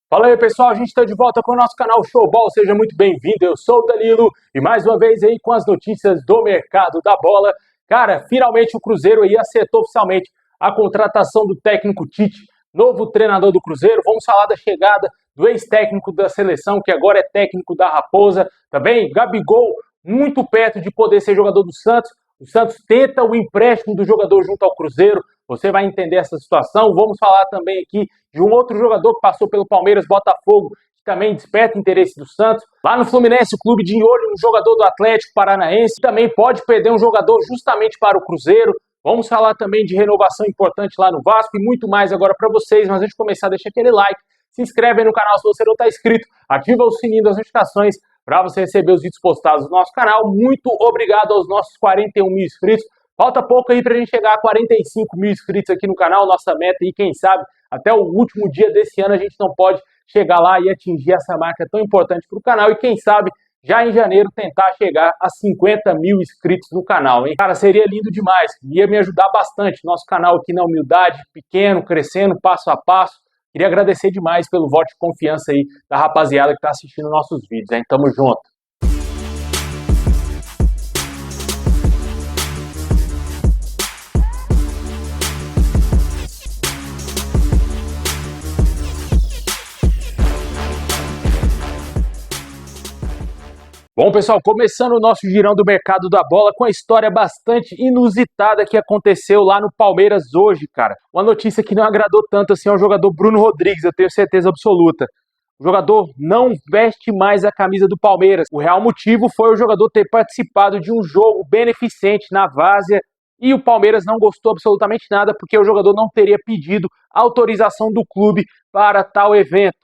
Fala aí, pessoal, a gente está de volta com o nosso canal Showball, seja muito bem-vindo, eu sou o Danilo e mais uma vez aí com as notícias do mercado da bola. Cara, finalmente o Cruzeiro aí acertou oficialmente a contratação do técnico Tite, novo treinador do Cruzeiro. Vamos falar da chegada do ex-técnico da seleção, que agora é técnico da Raposa. Também Gabigol, muito perto de poder ser jogador do Santos. O Santos tenta o empréstimo do jogador junto ao Cruzeiro. Você vai entender essa situação. Vamos falar também aqui de um outro jogador que passou pelo Palmeiras, Botafogo, que também desperta interesse do Santos. Lá no Fluminense, o clube de olho no jogador do Atlético Paranaense. Também pode perder um jogador justamente para o Cruzeiro. Vamos falar também de renovação importante lá no Vasco e muito mais agora para vocês. Mas antes de começar, deixa aquele like, se inscreve aí no canal se você não está inscrito, ativa o sininho das notificações para você receber os vídeos postados no nosso canal. Muito obrigado aos nossos 41 mil inscritos. Falta pouco aí para a gente chegar a 45 mil inscritos aqui no canal, nossa meta, e quem sabe até o último dia desse ano a gente não pode chegar lá e atingir essa marca tão importante para o canal, e quem sabe já em janeiro tentar chegar a 50 mil inscritos no canal, hein? Cara, seria lindo demais, ia me ajudar bastante, nosso canal aqui na humildade, pequeno, crescendo, passo a passo. Queria agradecer demais pelo voto de confiança aí da rapaziada que está assistindo nossos vídeos, hein? Tamo junto! Bom, pessoal, começando o nosso girão do mercado da bola com a história bastante inusitada que aconteceu lá no Palmeiras hoje, cara. Uma notícia que não agradou tanto assim ao jogador Bruno Rodrigues, eu tenho certeza absoluta. O jogador não veste mais a camisa do Palmeiras. O real motivo foi o jogador ter participado de um jogo beneficente na Várzea e o Palmeiras não gostou absolutamente nada porque o jogador não teria pedido autorização do clube para tal evento.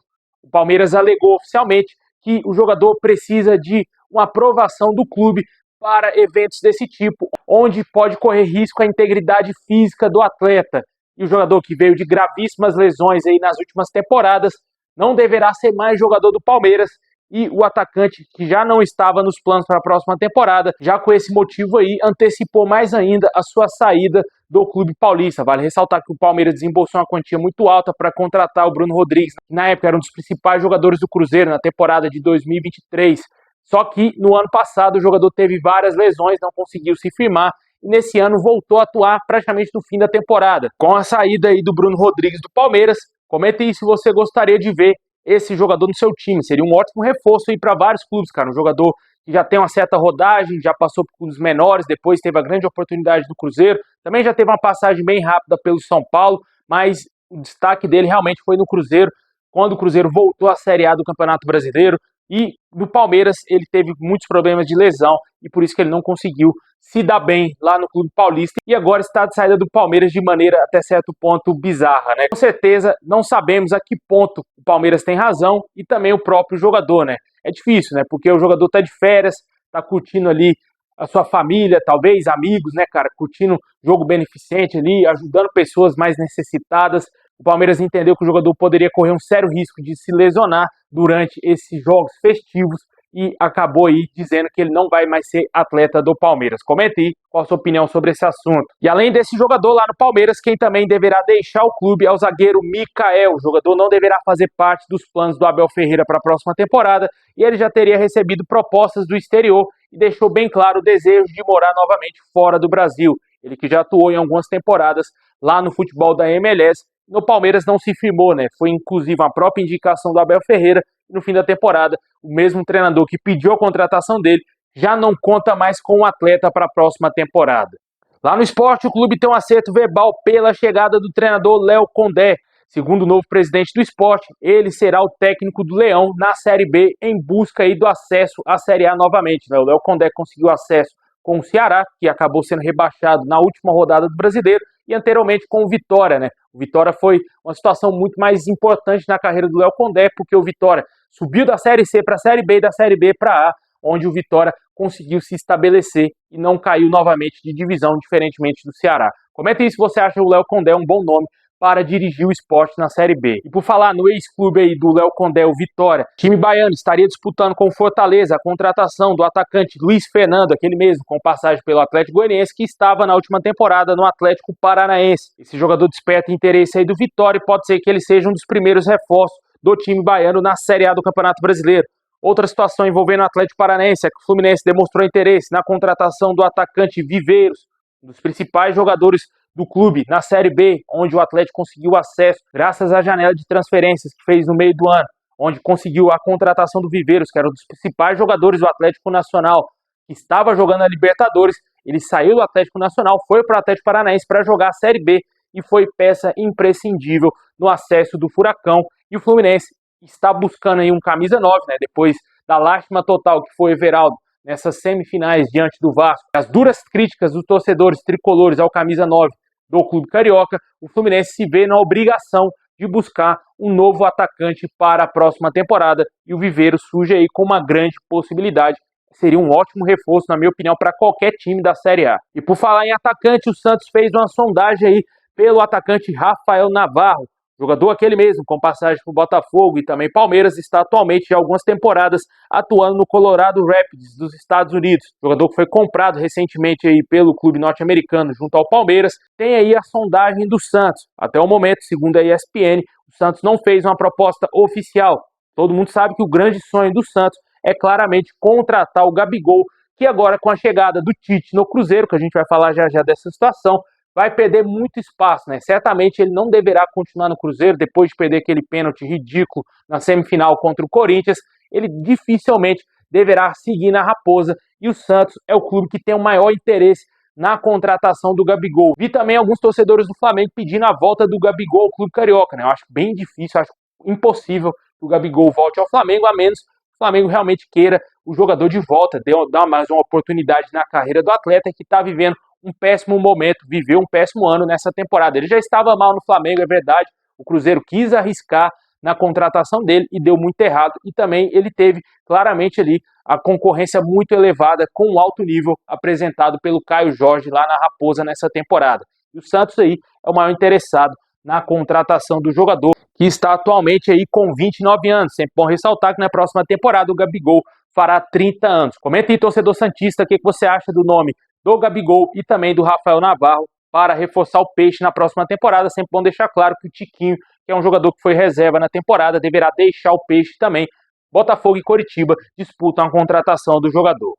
O Palmeiras alegou oficialmente que o jogador precisa de uma aprovação do clube para eventos desse tipo, onde pode correr risco à integridade física do atleta. E o jogador que veio de gravíssimas lesões aí nas últimas temporadas não deverá ser mais jogador do Palmeiras, e o atacante, que já não estava nos planos para a próxima temporada, já com esse motivo aí, antecipou mais ainda a sua saída do clube paulista. Vale ressaltar que o Palmeiras desembolsou uma quantia muito alta para contratar o Bruno Rodrigues, que na época era um dos principais jogadores do Cruzeiro na temporada de 2023. Só que no ano passado o jogador teve várias lesões, não conseguiu se firmar, e nesse ano voltou a atuar praticamente no fim da temporada. Com a saída aí do Bruno Rodrigues do Palmeiras, comente aí se você gostaria de ver esse jogador no seu time. Seria um ótimo reforço aí para vários clubes, cara. Um jogador que já tem uma certa rodagem, já passou por clubes menores, depois teve a grande oportunidade do Cruzeiro, também já teve uma passagem bem rápida pelo São Paulo, mas o destaque dele realmente foi no Cruzeiro, quando o Cruzeiro voltou à Série A do Campeonato Brasileiro. E no Palmeiras ele teve muitos problemas de lesão e por isso que ele não conseguiu se dar bem lá no clube paulista e agora está de saída do Palmeiras de maneira até certo ponto bizarra, né? Com certeza não sabemos a que ponto o Palmeiras tem razão e também o próprio jogador, né? É difícil, né? Porque o jogador tá de férias, tá curtindo ali a sua família, talvez amigos, né, cara? Curtindo jogo beneficente ali, ajudando pessoas mais necessitadas. O Palmeiras entendeu que o jogador poderia correr um sério risco de se lesionar durante esses jogos festivos e acabou aí dizendo que ele não vai mais ser atleta do Palmeiras. Comente aí qual a sua opinião sobre esse assunto. E além desse jogador lá no Palmeiras, quem também deverá deixar o clube é o zagueiro Mikael. O jogador não deverá fazer parte dos planos do Abel Ferreira para a próxima temporada e ele já teria recebido propostas do exterior e deixou bem claro o desejo de morar novamente fora do Brasil. Ele que já atuou em algumas temporadas lá no futebol da MLS, no Palmeiras não se firmou, né? Foi inclusive a própria indicação do Abel Ferreira. No fim da temporada, o mesmo treinador que pediu a contratação dele já não conta mais com o atleta para a próxima temporada. Lá no Sport, o clube tem um acerto verbal pela chegada do treinador Léo Condé. Segundo o novo presidente do Sport, ele será o técnico do Leão na Série B em busca aí do acesso à Série A novamente, né? O Léo Condé conseguiu acesso com o Ceará, que acabou sendo rebaixado na última rodada do Brasileiro, e anteriormente com o Vitória, né? O Vitória foi uma situação muito mais importante na carreira do Léo Condé, porque o Vitória subiu da Série C para a Série B e da Série B para A, onde o Vitória conseguiu se estabelecer e não caiu novamente de divisão, diferentemente do Ceará. Comente aí se você acha o Léo Condé um bom nome para dirigir o Sport na Série B. E por falar no ex-clube aí do Léo Condé, o Vitória, o time baiano estaria disputando com o Fortaleza a contratação do atacante Luiz Fernando, aquele mesmo com passagem pelo Atlético Goianiense, que estava na última temporada no Atlético Paranaense. Esse jogador desperta interesse aí do Vitória e pode ser que ele seja um dos primeiros reforços do time baiano na Série A do Campeonato Brasileiro. Outra situação envolvendo o Atlético Paranaense é que o Fluminense demonstrou interesse na contratação do atacante Viveiros, um dos principais jogadores do clube na Série B, onde o Atlético conseguiu acesso graças à janela de transferências que fez no meio do ano, onde conseguiu a contratação do Viveiros, que era um dos principais jogadores do Atlético Nacional, que estava jogando a Libertadores. Ele saiu do Atlético Nacional, foi para o Atlético Paranaense para jogar a Série B e foi peça imprescindível no acesso do Furacão. E o Fluminense está buscando aí um camisa 9, né, depois da lástima total que foi Everaldo nessas semifinais diante do Vasco. As duras críticas dos torcedores tricolores ao camisa 9 do clube carioca, o Fluminense se vê na obrigação de buscar um novo atacante para a próxima temporada, e o Viveiro surge aí com uma grande possibilidade. Seria um ótimo reforço, na minha opinião, para qualquer time da Série A. E por falar em atacante, o Santos fez uma sondagem aí pelo atacante Rafael Navarro, jogador aquele mesmo, com passagem por Botafogo e também Palmeiras, está atualmente há algumas temporadas atuando no Colorado Rapids dos Estados Unidos. Jogador que foi comprado recentemente aí pelo clube norte-americano junto ao Palmeiras. Tem aí a sondagem do Santos. Até o momento, segundo a ESPN, o Santos não fez uma proposta oficial. Todo mundo sabe que o grande sonho do Santos é claramente contratar o Gabigol, que agora com a chegada do Tite no Cruzeiro, que a gente vai falar já já dessa situação, vai perder muito espaço, né? Certamente ele não deverá continuar no Cruzeiro depois de perder aquele pênalti ridículo na semifinal contra o Corinthians. Ele dificilmente deverá seguir na Raposa, e o Santos é o clube que tem o maior interesse na contratação do Gabigol. Vi também alguns torcedores do Flamengo pedindo a volta do Gabigol ao clube carioca, né? Eu acho bem difícil, acho impossível que o Gabigol volte ao Flamengo, a menos que o Flamengo realmente queira o jogador de volta, dar mais uma oportunidade na carreira do atleta que está vivendo um péssimo momento, viveu um péssimo ano nessa temporada. Ele já estava mal no Flamengo, é verdade. O Cruzeiro quis arriscar na contratação dele e deu muito errado. E também ele teve claramente ali a concorrência muito elevada com o alto nível apresentado pelo Caio Jorge lá na Raposa nessa temporada. E o Santos aí é o maior interessado na contratação do jogador, que está atualmente aí com 29 anos. Sempre bom ressaltar que na próxima temporada o Gabigol fará 30 anos. Comenta aí, torcedor santista, o que você acha do nome do Gabigol e também do Rafael Navarro para reforçar o Peixe na próxima temporada. Sempre bom deixar claro que o Tiquinho, que é um jogador que foi reserva na temporada, deverá deixar o Peixe também. Botafogo e Coritiba disputam a contratação do jogador.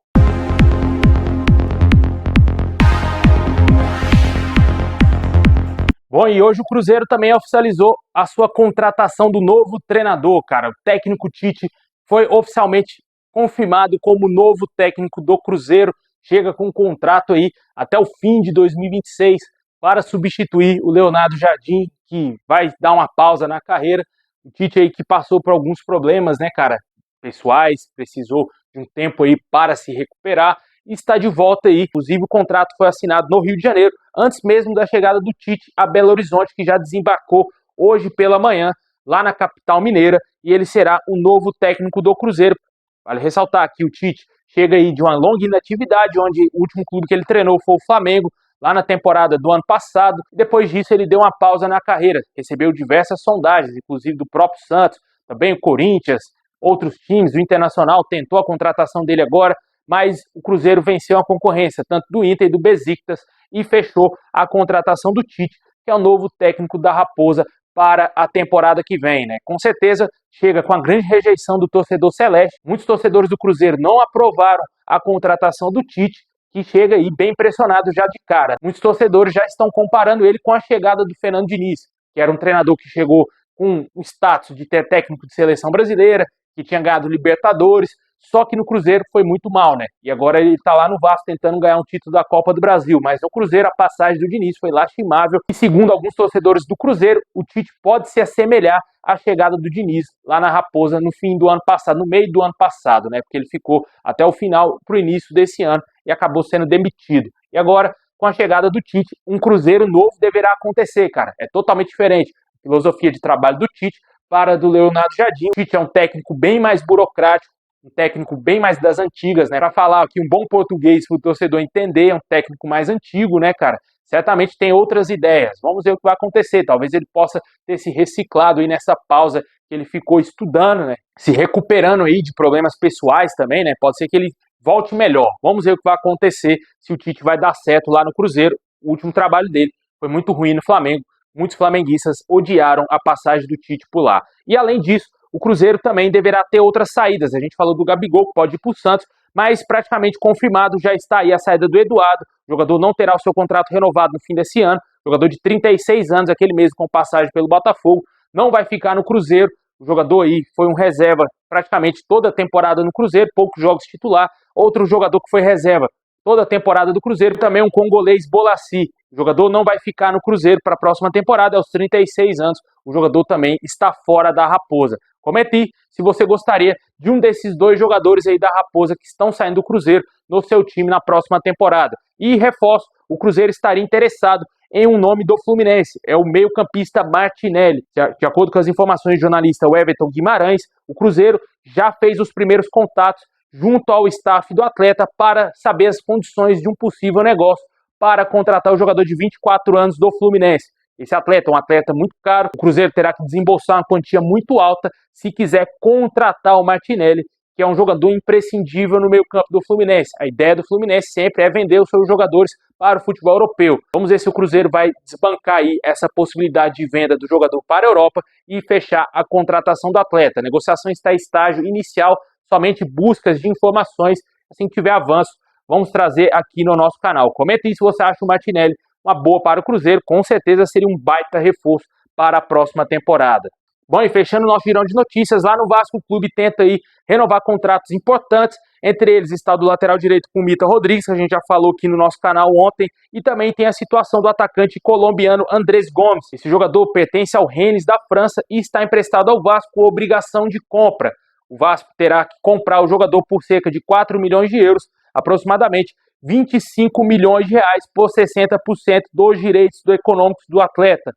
Bom, e hoje o Cruzeiro também oficializou a sua contratação do novo treinador, cara. O técnico Tite foi oficialmente confirmado como novo técnico do Cruzeiro. Chega com um contrato aí até o fim de 2026 para substituir o Leonardo Jardim, que vai dar uma pausa na carreira. O Tite aí que passou por alguns problemas, né, cara, pessoais, precisou de um tempo aí para se recuperar e está de volta aí. Inclusive o contrato foi assinado no Rio de Janeiro, antes mesmo da chegada do Tite a Belo Horizonte, que já desembarcou hoje pela manhã lá na capital mineira, e ele será o novo técnico do Cruzeiro. Vale ressaltar que o Tite chega aí de uma longa inatividade, onde o último clube que ele treinou foi o Flamengo, lá na temporada do ano passado. Depois disso, ele deu uma pausa na carreira, recebeu diversas sondagens, inclusive do próprio Santos, também o Corinthians, outros times, o Internacional tentou a contratação dele agora, mas o Cruzeiro venceu a concorrência, tanto do Inter e do Besiktas, e fechou a contratação do Tite, que é o novo técnico da Raposa para a temporada que vem, né? Com certeza chega com a grande rejeição do torcedor celeste. Muitos torcedores do Cruzeiro não aprovaram a contratação do Tite, que chega aí bem pressionado já de cara. Muitos torcedores já estão comparando ele com a chegada do Fernando Diniz, que era um treinador que chegou com o status de ter técnico de seleção brasileira, que tinha ganhado Libertadores, só que no Cruzeiro foi muito mal, né? E agora ele tá lá no Vasco tentando ganhar um título da Copa do Brasil, mas no Cruzeiro a passagem do Diniz foi lastimável, e segundo alguns torcedores do Cruzeiro, o Tite pode se assemelhar à chegada do Diniz lá na Raposa no fim do ano passado, no meio do ano passado, né? Porque ele ficou até o final, pro início desse ano, e acabou sendo demitido. E agora, com a chegada do Tite, um Cruzeiro novo deverá acontecer, cara. É totalmente diferente a filosofia de trabalho do Tite para a do Leonardo Jardim. O Tite é um técnico bem mais burocrático, um técnico bem mais das antigas, né? Para falar aqui um bom português para o torcedor entender, é um técnico mais antigo, né, cara? Certamente tem outras ideias. Vamos ver o que vai acontecer. Talvez ele possa ter se reciclado aí nessa pausa que ele ficou estudando, né? Se recuperando aí de problemas pessoais também, né? Pode ser que ele volte melhor. Vamos ver o que vai acontecer, se o Tite vai dar certo lá no Cruzeiro. O último trabalho dele foi muito ruim no Flamengo. Muitos flamenguistas odiaram a passagem do Tite por lá. E além disso, o Cruzeiro também deverá ter outras saídas. A gente falou do Gabigol, que pode ir para o Santos, mas praticamente confirmado já está aí a saída do Eduardo. O jogador não terá o seu contrato renovado no fim desse ano. Jogador de 36 anos, aquele mesmo com passagem pelo Botafogo, não vai ficar no Cruzeiro. O jogador aí foi um reserva praticamente toda a temporada no Cruzeiro, poucos jogos titular. Outro jogador que foi reserva toda a temporada do Cruzeiro, também um congolês, Bolassi. O jogador não vai ficar no Cruzeiro para a próxima temporada, aos 36 anos. O jogador também está fora da Raposa. Comente aí se você gostaria de um desses dois jogadores aí da Raposa que estão saindo do Cruzeiro no seu time na próxima temporada. E reforço, o Cruzeiro estaria interessado em um nome do Fluminense, é o meio-campista Martinelli. De acordo com as informações do jornalista Everton Guimarães, o Cruzeiro já fez os primeiros contatos junto ao staff do atleta para saber as condições de um possível negócio para contratar o jogador de 24 anos do Fluminense. Esse atleta é um atleta muito caro, o Cruzeiro terá que desembolsar uma quantia muito alta se quiser contratar o Martinelli, que é um jogador imprescindível no meio-campo do Fluminense. A ideia do Fluminense sempre é vender os seus jogadores para o futebol europeu. Vamos ver se o Cruzeiro vai desbancar aí essa possibilidade de venda do jogador para a Europa e fechar a contratação do atleta. A negociação está em estágio inicial, somente buscas de informações. Assim que tiver avanço, vamos trazer aqui no nosso canal. Comente aí se você acha o Martinelli uma boa para o Cruzeiro. Com certeza seria um baita reforço para a próxima temporada. Bom, e fechando o nosso girão de notícias, lá no Vasco o clube tenta aí renovar contratos importantes, entre eles está do lateral direito com o Mita Rodrigues, que a gente já falou aqui no nosso canal ontem, e também tem a situação do atacante colombiano Andrés Gomes. Esse jogador pertence ao Rennes da França e está emprestado ao Vasco com obrigação de compra. O Vasco terá que comprar o jogador por cerca de 4 milhões de euros, aproximadamente 25 milhões de reais por 60% dos direitos econômicos do atleta.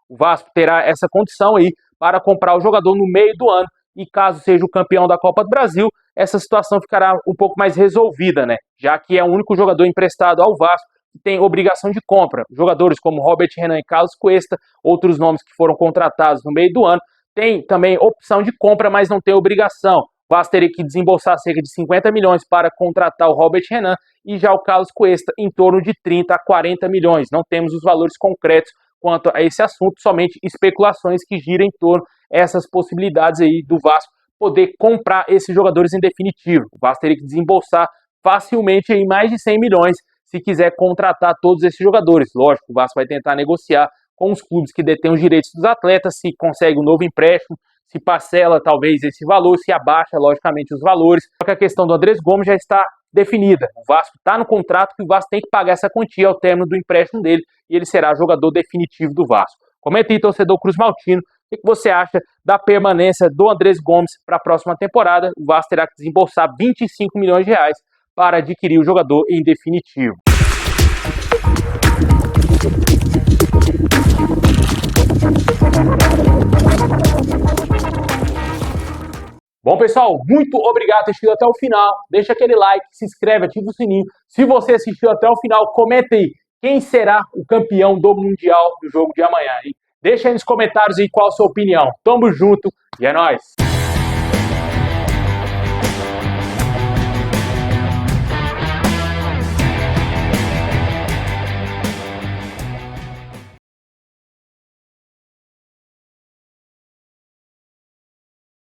O Vasco terá essa condição aí para comprar o jogador no meio do ano e caso seja o campeão da Copa do Brasil, essa situação ficará um pouco mais resolvida, né? Já que é o único jogador emprestado ao Vasco que tem obrigação de compra. Jogadores como Robert Renan e Carlos Cuesta, outros nomes que foram contratados no meio do ano, tem também opção de compra, mas não tem obrigação. O Vasco teria que desembolsar cerca de 50 milhões para contratar o Robert Renan e já o Carlos Cuesta em torno de 30 a 40 milhões. Não temos os valores concretos quanto a esse assunto, somente especulações que giram em torno dessas possibilidades aí do Vasco poder comprar esses jogadores em definitivo. O Vasco teria que desembolsar facilmente aí mais de 100 milhões se quiser contratar todos esses jogadores. Lógico, o Vasco vai tentar negociar com os clubes que detêm os direitos dos atletas, se consegue um novo empréstimo, se parcela talvez esse valor, se abaixa logicamente os valores. Só que a questão do Andrés Gomes já está definida. O Vasco está no contrato que o Vasco tem que pagar essa quantia ao término do empréstimo dele e ele será jogador definitivo do Vasco. Comenta aí, torcedor Cruz Maltino, o que você acha da permanência do Andrés Gomes para a próxima temporada? O Vasco terá que desembolsar 25 milhões de reais para adquirir o jogador em definitivo. Bom, pessoal, muito obrigado por ter assistido até o final. Deixa aquele like, se inscreve, ativa o sininho. Se você assistiu até o final, comenta aí quem será o campeão do Mundial do jogo de amanhã, hein? Deixa aí nos comentários aí qual a sua opinião. Tamo junto e é nóis!